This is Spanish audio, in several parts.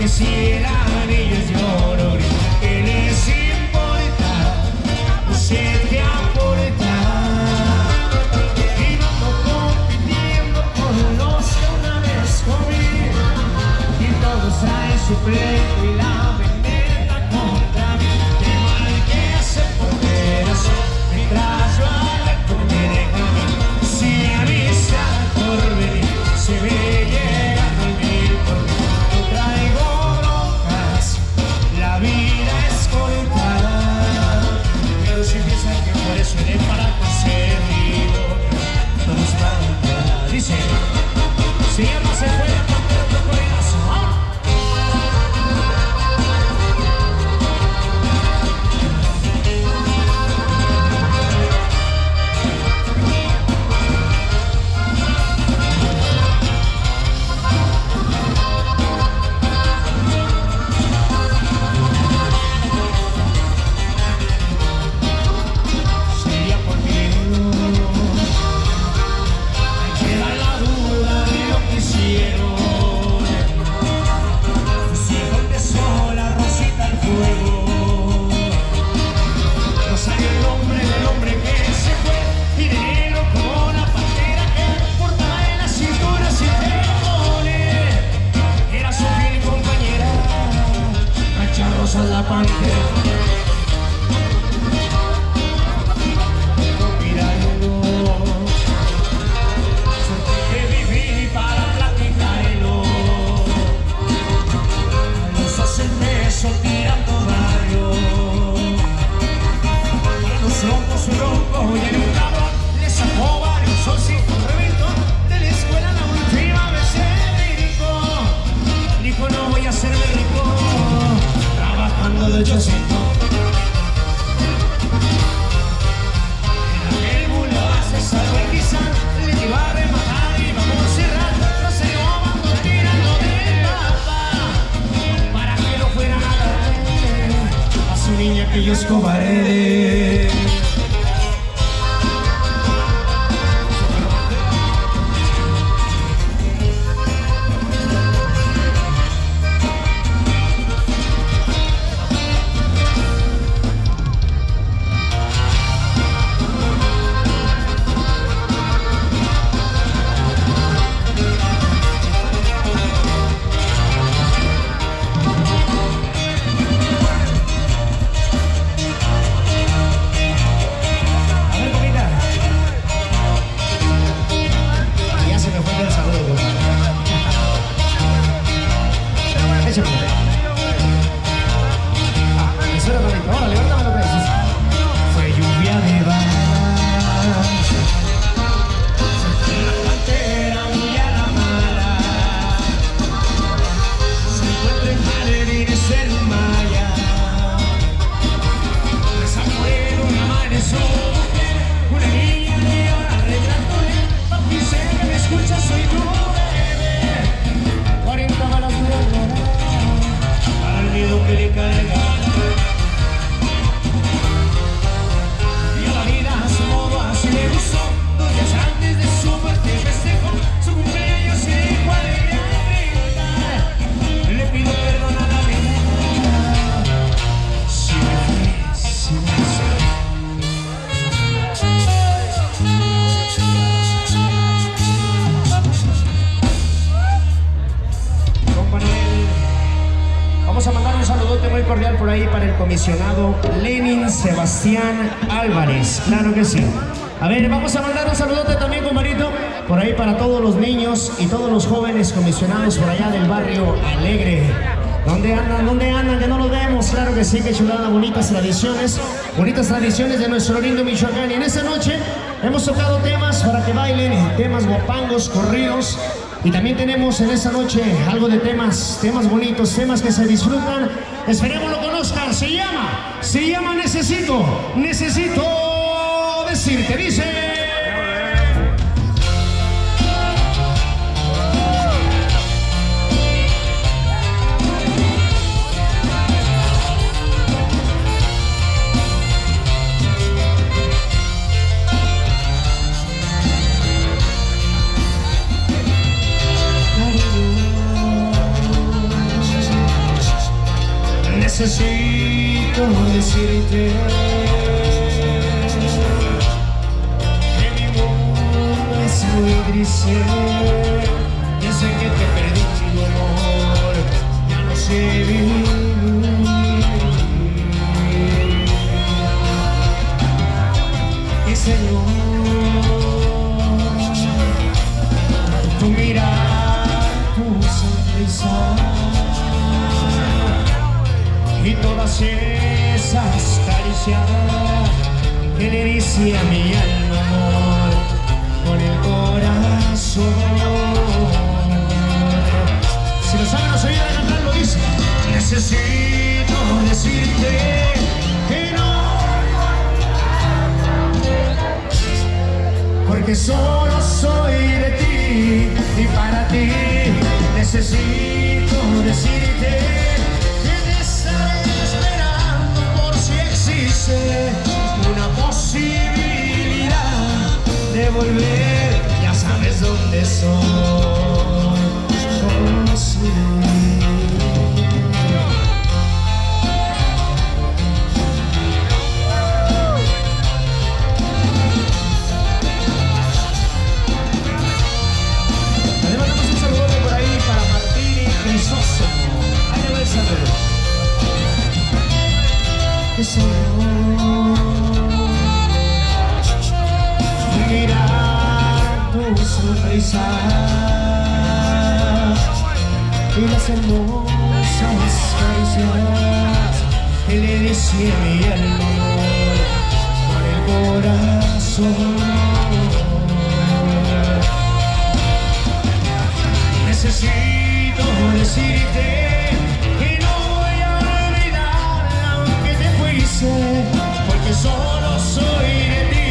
que si eran ellos yo no grito. ¿Qué les importa? Usted que aporta. Y vamos compitiendo con los que una vez comí. Y todos traen su pleito y la vendetta contra mí. Qué mal que hace por veras, mientras yo hablo con mi déjame. Si amistad por venir, se ve llegando el mil porque no traigo broncas, la vida es corta. Pero si piensan que por eso eres para conseguirlo, todos para dice, si ya no se puede romper otro corazón. La pantera. Míralo, suerte que viví para platicarlo. Nos hacen beso tirando barrio. Para los locos un ronco y en un cabrón le sacó varios solcitos. Reventó de la escuela la última vez se brincó. Dijo no voy a hacerme rico trabajando de chocito. En aquel bulevar se salvó el guisar, le iba a rematar y vamos a cerrar. No se robando tirando de papa para que no fuera nada a su niña que yo escobaré. Fue lluvia de balas, se la pantera muy a la mala. Se encuentra en jardines en un maya. Desamuero una madre su mujer, una niña que ahora retratóle. Papi, sé que me escuchas, soy tu bebé. 40 balas para el miedo que le carga. Vamos a mandar un saludote muy cordial por ahí para el comisionado Lenin Sebastián Álvarez. Claro que sí. A ver, vamos a mandar un saludote también, compadrito, por ahí para todos los niños y todos los jóvenes comisionados por allá del barrio Alegre. ¿Dónde andan? ¿Dónde andan? Que no los vemos. Claro que sí, que chulada, bonitas tradiciones de nuestro lindo Michoacán. Y en esta noche hemos tocado temas para que bailen, temas guapangos, corridos. Y también tenemos en esta noche algo de temas bonitos, temas que se disfrutan. Esperemos lo conozcan. Se llama Necesito decirte, dice. Necesito decirte que mi mundo es muy gris. Desde que te perdí, mi amor, ya no sé vivir. Y Señor, tu mirar, tu sonrisa y todas esas caricias que le dice a mi alma, amor, con el corazón. Si lo saben, nos ayuda a cantarlo, dice: necesito decirte que no, porque solo soy de ti y para ti. Necesito decirte una posibilidad de volver, ya sabes dónde soy. Oh, sí. Le mandamos un saludo por ahí para Martín y Crisóstomo. Ahí va el saludo. Mirar tu sonrisa y las hermosas caricias que le decía mi alma, amor, con el corazón. Necesito decirte porque solo soy de ti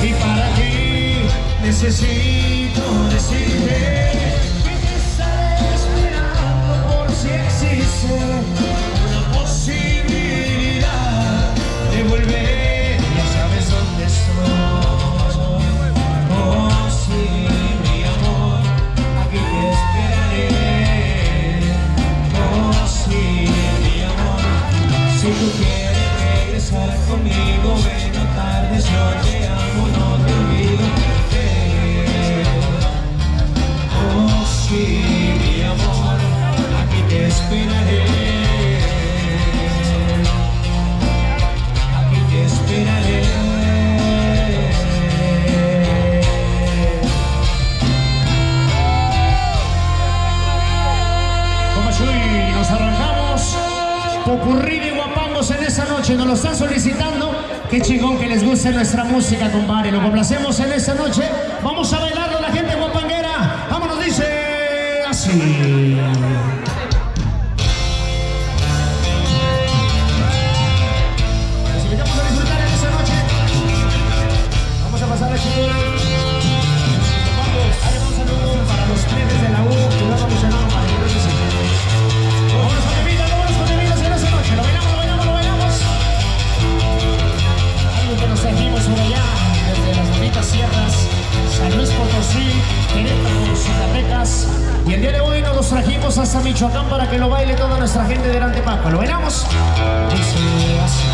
y para ti. Necesito decirte que te estaré esperando por si existe una posibilidad de volver, ya sabes dónde estoy. Oh sí, mi amor, aquí te esperaré. Oh sí, mi amor, si tú quieres estar conmigo, ven, no tardes, yo te amo, no te olvido. Oh sí, mi amor, aquí te esperaré. Aquí te esperaré. Como Chuy, nos arrancamos popurrí de guapangos en esta noche. Nos lo están solicitando. Qué chingón que les guste nuestra música, compadre. Lo complacemos en esta noche. Vamos a bailarlo, la gente guapanguera. Vámonos, dice así. Les invitamos a disfrutar en esta noche. Vamos a pasar aquí. Ahí un saludo para los plebes de la U. Cuidado, mi hermano, para que no se sientan. Vámonos con bebidas en esta noche. Lo bailamos. Algo que nos trajimos por allá, desde las bonitas sierras, San Luis Potosí, Querétaro, Zacatecas. Y el día de hoy nos los trajimos hasta Michoacán para que lo baile toda nuestra gente delante, Paco. ¿Lo bailamos? Dice así.